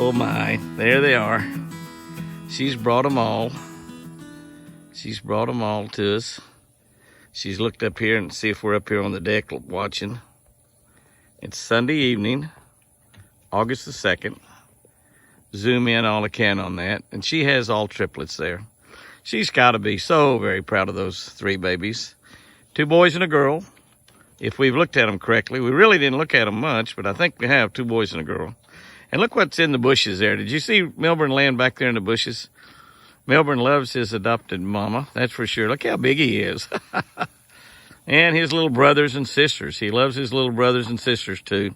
Oh my, there they are. She's brought them all. She's brought them all to us. She's looked up here and see if we're up here on the deck watching. It's Sunday evening, August the 2nd. Zoom in all I can on that. And she has all triplets there. She's got to be so very proud of those 3 babies. 2 boys and a girl. If we've looked at them correctly. We really didn't look at them much, but I think we have 2 boys and a girl. And look what's in the bushes there. Did you see Melbourne laying back there in the bushes? Melbourne loves his adopted mama, that's for sure. Look how big he is. And his little brothers and sisters. He loves his little brothers and sisters too.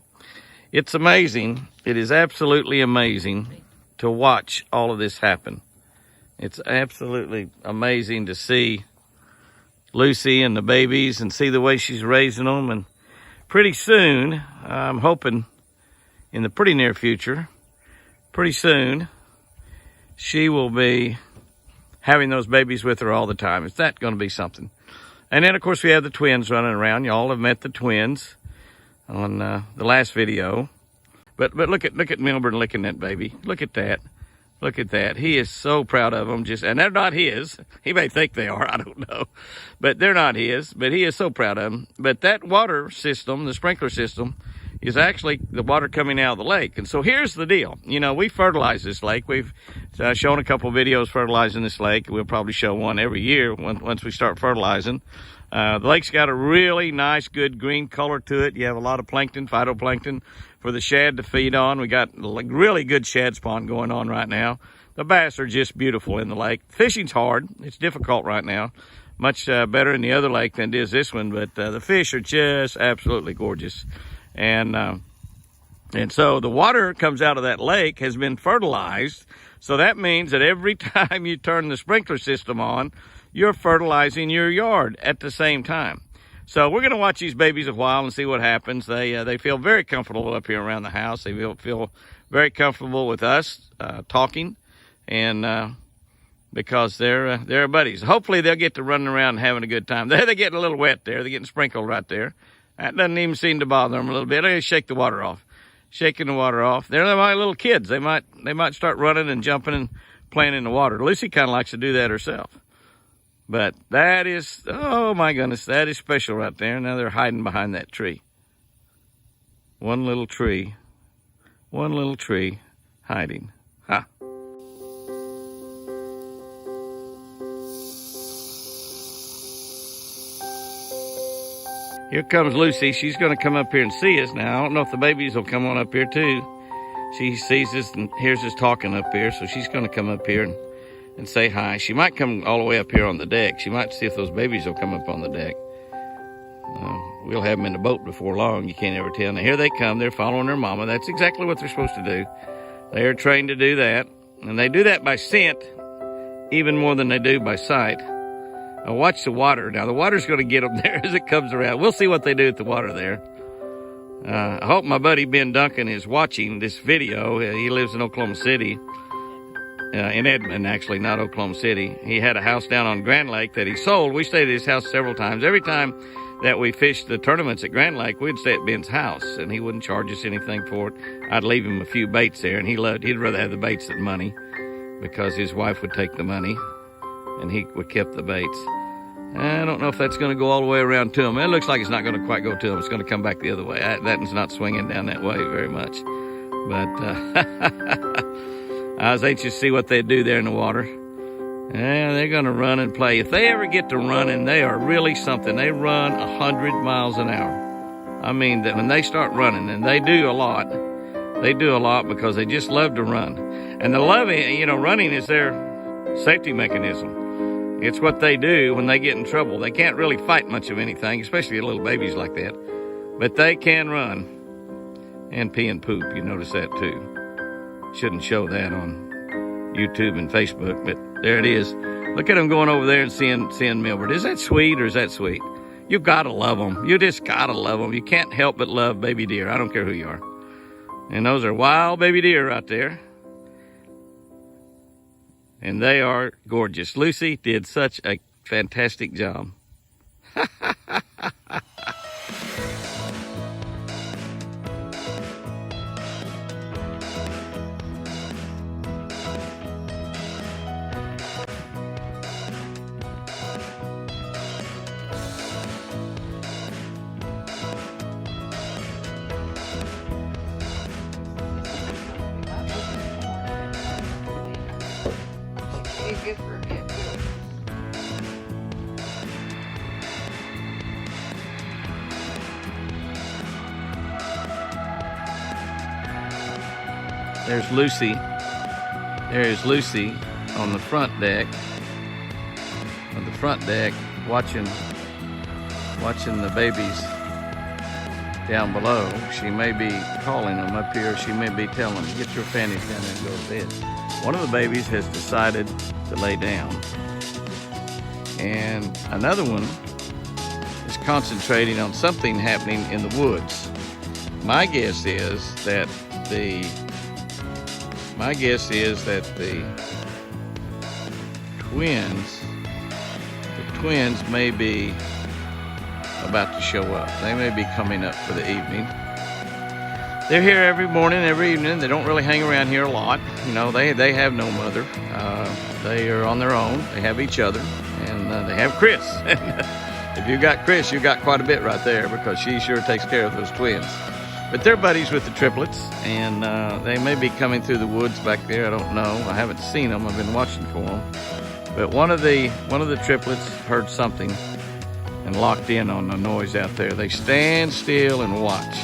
It's amazing. It is absolutely amazing to watch all of this happen. It's absolutely amazing to see Lucy and the babies and see the way she's raising them. And pretty soon, I'm hoping in the pretty near future, pretty soon, she will be having those babies with her all the time. Is that going to be something? And then, of course, we have the twins running around. Y'all have met the twins on the last video. But look at Melbourne licking that baby. Look at that. Look at that. He is so proud of them. And they're not his. He may think they are. I don't know. But they're not his. But he is so proud of them. But that water system, the sprinkler system, is actually the water coming out of the lake. And so here's the deal. You know, we fertilize this lake. We've shown a couple of videos fertilizing this lake. We'll probably show one every year once we start fertilizing. The lake's got a really nice, good green color to it. You have a lot of plankton, phytoplankton, for the shad to feed on. We got like really good shad spawn going on right now. The bass are just beautiful in the lake. Fishing's hard. It's difficult right now. Much better in the other lake than it is this one, but the fish are just absolutely gorgeous. And so the water comes out of that lake has been fertilized. So that means that every time you turn the sprinkler system on, you're fertilizing your yard at the same time. So we're going to watch these babies a while and see what happens. They feel very comfortable up here around the house. They feel very comfortable with us talking, and because they're buddies. Hopefully they'll get to running around and having a good time. They're getting a little wet there. They're getting sprinkled right there. That doesn't even seem to bother them a little bit. They shake the water off. Shaking the water off. They're my little kids. They might start running and jumping and playing in the water. Lucy kind of likes to do that herself. But that is, oh my goodness, that is special right there. Now they're hiding behind that tree. One little tree hiding. Ha. Here comes Lucy. She's going to come up here and see us now. I don't know if the babies will come on up here too. She sees us and hears us talking up here, so she's going to come up here and say hi. She might come all the way up here on the deck. She might see if those babies will come up on the deck. We'll have them in the boat before long. You can't ever tell. Now here they come. They're following their mama. That's exactly what they're supposed to do. They are trained to do that. And they do that by scent even more than they do by sight. Now watch the water. Now the water's going to get them there as it comes around. We'll see what they do with the water there. I hope my buddy Ben Duncan is watching this video. He lives in Oklahoma City. In Edmond, actually, not Oklahoma City. He had a house down on Grand Lake that he sold. We stayed at his house several times. Every time that we fished the tournaments at Grand Lake, we'd stay at Ben's house, and he wouldn't charge us anything for it. I'd leave him a few baits there, and he'd rather have the baits than money because his wife would take the money, and he would keep the baits. I don't know if that's going to go all the way around to him. It looks like it's not going to quite go to him. It's going to come back the other way. That one's not swinging down that way very much. But I was anxious to see what they'd do there in the water. Yeah, they're going to run and play. If they ever get to running, they are really something. They run 100 miles an hour. I mean, that when they start running, and they do a lot because they just love to run. And the loving, running is their safety mechanism. It's what they do when they get in trouble. They can't really fight much of anything, especially little babies like that. But they can run and pee and poop. You notice that too. Shouldn't show that on YouTube and Facebook, but there it is. Look at them going over there and seeing Milbert. Is that sweet or is that sweet? You gotta love them. You just gotta love them. You can't help but love baby deer. I don't care who you are. And those are wild baby deer right there. And they are gorgeous. Lucy did such a fantastic job. There's Lucy. There's Lucy on the front deck. On the front deck, watching the babies down below. She may be calling them up here. She may be telling them, get your fannies down there and go to bed. One of the babies has decided to lay down. And another one is concentrating on something happening in the woods. My guess is that the twins may be about to show up. They may be coming up for the evening. They're here every morning, every evening. They don't really hang around here a lot. You know, they have no mother. They are on their own. They have each other, and they have Chris. If you got Chris, you got quite a bit right there, because she sure takes care of those twins. But they're buddies with the triplets, and they may be coming through the woods back there. I don't know. I haven't seen them. I've been watching for them. But one of the triplets heard something and locked in on the noise out there. They stand still and watch.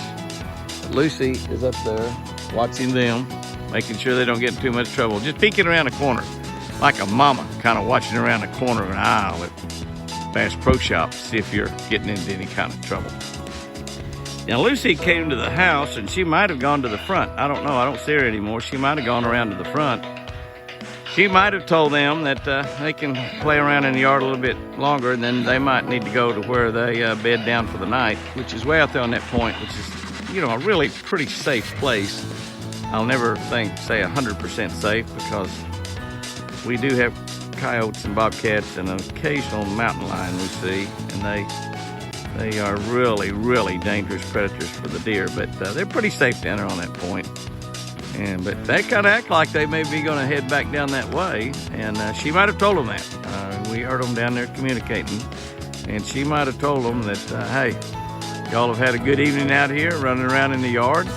But Lucy is up there watching them, making sure they don't get in too much trouble. Just peeking around the corner, like a mama, kind of watching around the corner of an aisle at Bass Pro Shop to see if you're getting into any kind of trouble. Now Lucy came to the house, and she might have gone to the front. I don't know. I don't see her anymore. She might have gone around to the front. She might have told them that they can play around in the yard a little bit longer, and then they might need to go to where they bed down for the night, which is way out there on that point, which is, you know, a really pretty safe place. I'll never say 100% safe, because we do have coyotes and bobcats and an occasional mountain lion we see, and they are really, really dangerous predators for the deer, but they're pretty safe down there on that point. But they kind of act like they may be going to head back down that way, and she might have told them that. We heard them down there communicating, and she might have told them that, hey, y'all have had a good evening out here running around in the yard.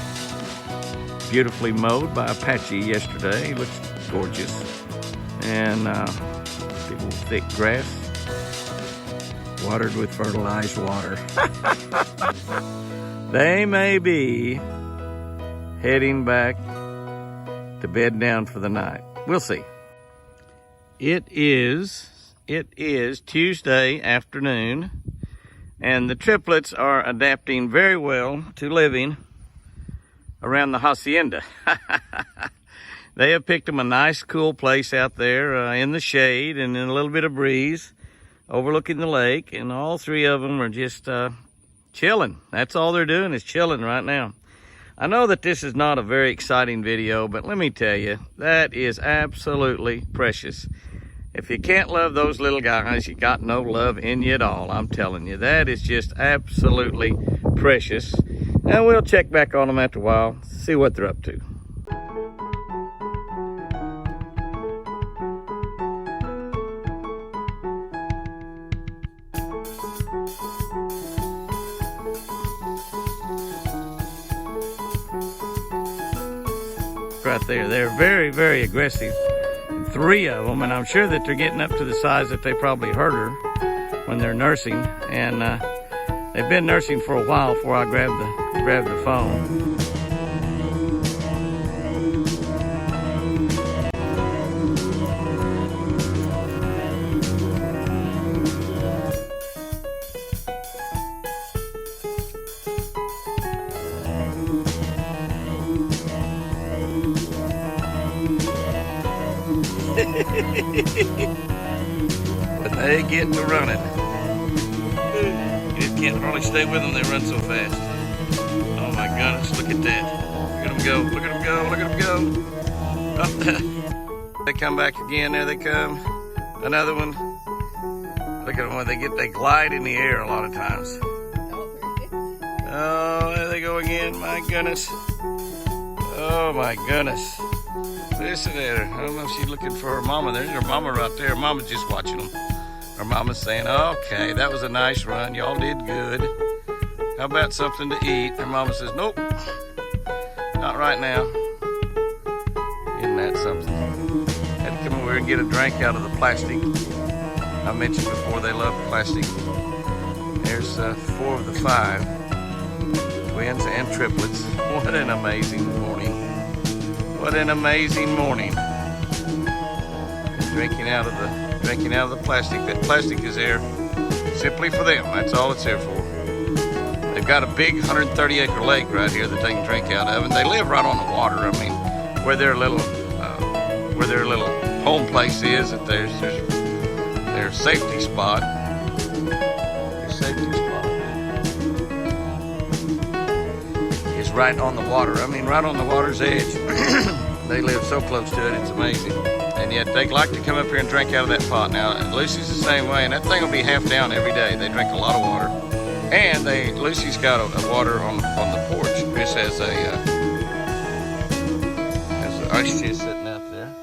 Beautifully mowed by Apache yesterday. It looks gorgeous. And big old thick grass, watered with fertilized water. They may be heading back to bed down for the night. We'll see. It is Tuesday afternoon, and the triplets are adapting very well to living around the hacienda. They have picked them a nice cool place out there in the shade and in a little bit of breeze overlooking the lake, and all three of them are just chilling. That's all they're doing, is chilling right now. I know that this is not a very exciting video, but let me tell you, that is absolutely precious. If you can't love those little guys, you got no love in you at all. I'm telling you, that is just absolutely precious. And we'll check back on them after a while, see what they're up to. Right there, they're very, very aggressive. Three of them, and I'm sure that they're getting up to the size that they probably hurt her when they're nursing. And they've been nursing for a while before I grabbed the phone. But they get to running. You just can't hardly stay with them, they run so fast. Oh my goodness, look at that. Look at them go, look at them go, look at them go. Up there. They come back again, there they come. Another one. Look at them when they glide in the air a lot of times. Oh, there they go again, my goodness. Oh my goodness. Listen at her. I don't know if she's looking for her mama. There's her mama right there. Her mama's just watching them. Her mama's saying, okay, that was a nice run. Y'all did good. How about something to eat? Her mama says, nope, not right now. Isn't that something? Had to come over here and get a drink out of the plastic. I mentioned before they love plastic. There's 4 of the 5. Twins and triplets. What an amazing morning. What an amazing morning. Drinking out of the plastic. That plastic is there simply for them. That's all it's there for. They've got a big 130-acre lake right here that they can drink out of, and they live right on the water. I mean, where their little home place is, that their safety spot. Their safety spot is right on the water. I mean, right on the water's edge. They live so close to it, it's amazing. And yet they like to come up here and drink out of that pot. Now, Lucy's the same way, and that thing will be half down every day. They drink a lot of water. And Lucy's got a water on the porch. Chris has an ice chest sitting out there.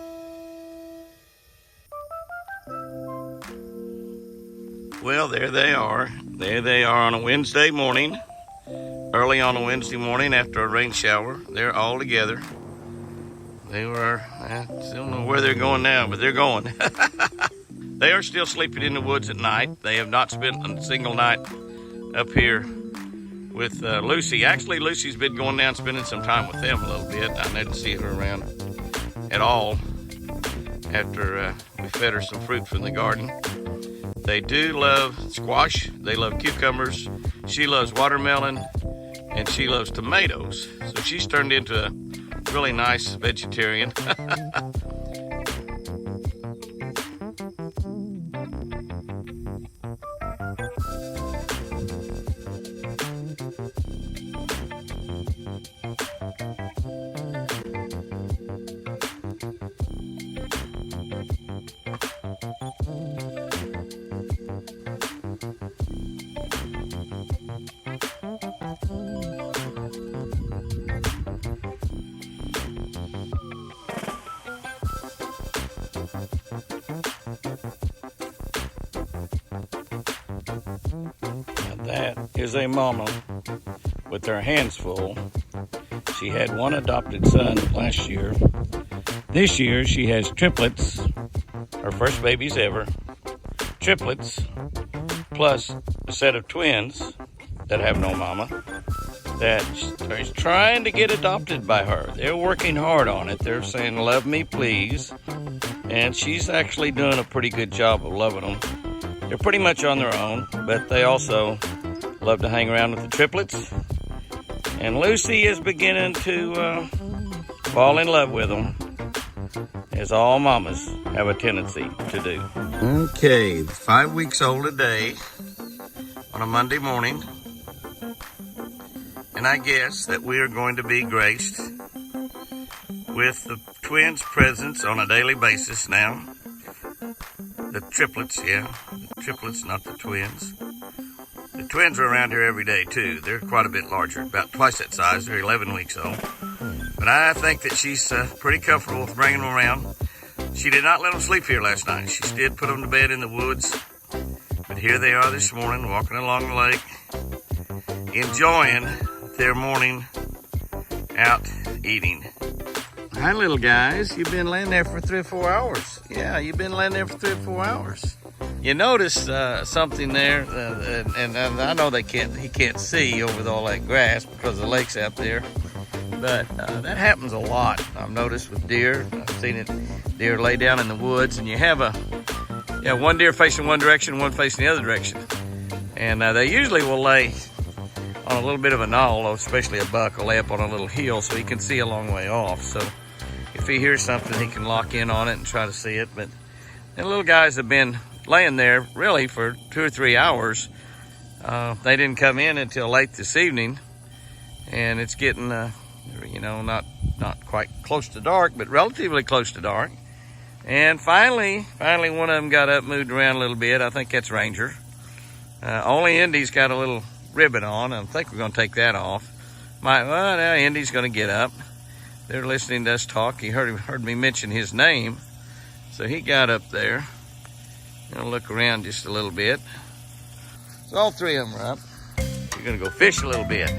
Well, there they are. There they are on a Wednesday morning. Early on a Wednesday morning after a rain shower. They're all together. They were, I don't know where they're going now, but they're going. They are still sleeping in the woods at night. They have not spent a single night up here with Lucy. Actually, Lucy's been going down spending some time with them a little bit. I didn't see her around at all after we fed her some fruit from the garden. They do love squash. They love cucumbers. She loves watermelon, and she loves tomatoes. So she's turned into a really nice vegetarian. That is a mama with her hands full. She had one adopted son last year. This year she has triplets, her first babies ever. Triplets, plus a set of twins that have no mama that is trying to get adopted by her. They're working hard on it. They're saying, "Love me, please." And she's actually doing a pretty good job of loving them. They're pretty much on their own, but they also love to hang around with the triplets. And Lucy is beginning to fall in love with them, as all mamas have a tendency to do. Okay, 5 weeks old today on a Monday morning. And I guess that we are going to be graced with the twins' presence on a daily basis now. The triplets, yeah. The triplets, not the twins. The twins are around here every day, too. They're quite a bit larger, about twice that size. They're 11 weeks old. But I think that she's pretty comfortable with bringing them around. She did not let them sleep here last night. She did put them to bed in the woods. But here they are this morning, walking along the lake, enjoying their morning out eating. Hi, little guys. You've been laying there for 3 or 4 hours. Yeah, you've been laying there for 3 or 4 hours. You notice something there, and I know he can't see over all that grass because the lake's out there, but that happens a lot. I've noticed with deer. I've seen it. Deer lay down in the woods, and you have one deer facing one direction, one facing the other direction, and they usually will lay on a little bit of a knoll, especially a buck will lay up on a little hill so he can see a long way off. So if he hears something, he can lock in on it and try to see it. But the little guys have been laying there really for 2 or 3 hours. They didn't come in until late this evening, and it's getting, not quite close to dark, but relatively close to dark. And finally, one of them got up, moved around a little bit. I think that's Ranger. Only Indy's got a little ribbon on. I think we're going to take that off. Now Indy's going to get up. They're listening to us talk. He heard me mention his name, so he got up there. Gonna look around just a little bit. So all 3 of them are up. You're gonna go fish a little bit.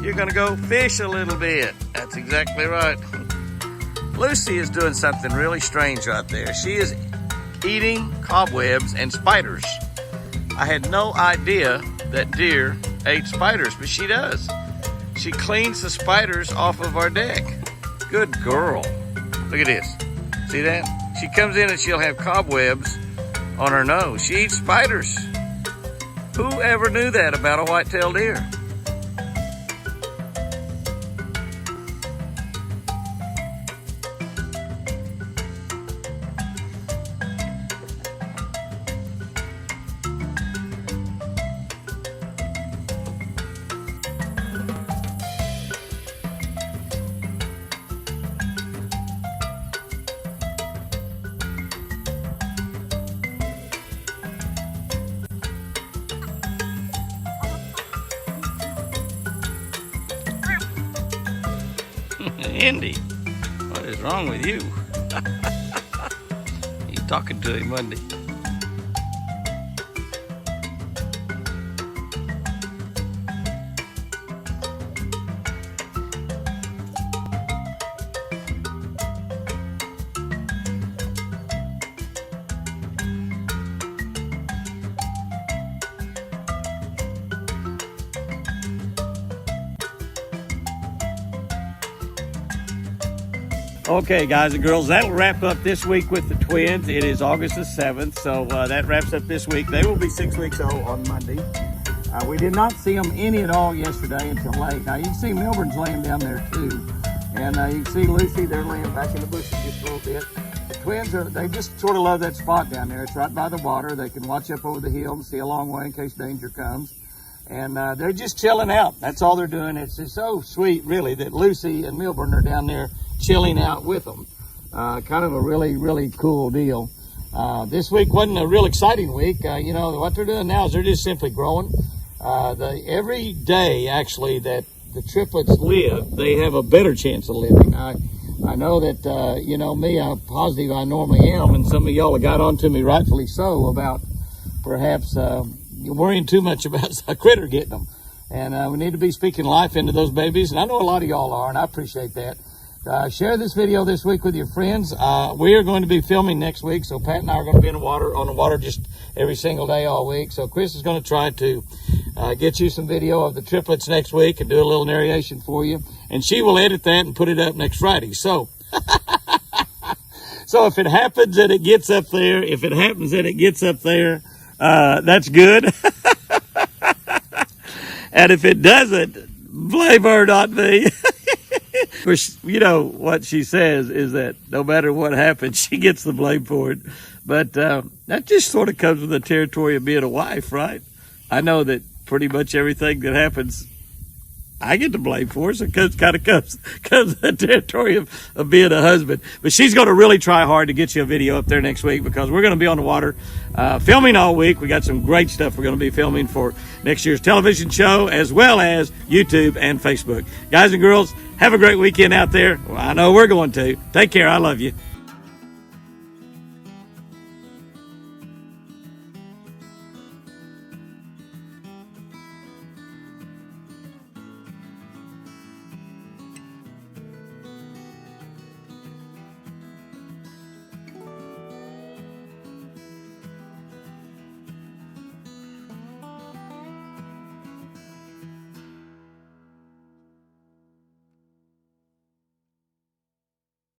You're gonna go fish a little bit. That's exactly right. Lucy is doing something really strange right there. She is eating cobwebs and spiders. I had no idea that deer ate spiders, but she does. She cleans the spiders off of our deck. Good girl. Look at this. See that? She comes in and she'll have cobwebs on her nose. She eats spiders. Who ever knew that about a white-tailed deer? Indy, what is wrong with you? You talking to him, wasn't he? Okay, guys and girls, that'll wrap up this week with the twins. It is August the 7th, so that wraps up this week. They will be 6 weeks old on Monday. We did not see them any at all yesterday until late. Now, you can see Milburn's laying down there, too. And you can see Lucy, they're laying back in the bushes just a little bit. The twins, they just sort of love that spot down there. It's right by the water. They can watch up over the hill and see a long way in case danger comes. And they're just chilling out. That's all they're doing. It's so sweet, really, that Lucy and Milburn are down there chilling out with them. Kind of a really, really cool deal. This week wasn't a real exciting week. You know, what they're doing now is they're just simply growing. Every day, actually, that the triplets live, they have a better chance of living. I know that, you know, me, I'm positive I normally am, and some of y'all have got on to me, rightfully so, about perhaps worrying too much about a critter getting them. And we need to be speaking life into those babies, and I know a lot of y'all are, and I appreciate that. Share this video this week with your friends. We are going to be filming next week, so Pat and I are going to be on the water just every single day all week. So Chris is going to try to get you some video of the triplets next week and do a little narration for you. And she will edit that and put it up next Friday. So, so if it happens that it gets up there, that's good. And if it doesn't, blame her, not me. Of course, you know what she says is that no matter what happens, she gets the blame for it. But that just sort of comes with the territory of being a wife, right? I know that pretty much everything that happens, I get the blame for it. So it kind of comes with the territory of being a husband. But she's going to really try hard to get you a video up there next week, because we're going to be on the water filming all week. We got some great stuff we're going to be filming for next year's television show, as well as YouTube and Facebook. Guys and girls, have a great weekend out there. Well, I know we're going to. Take care. I love you.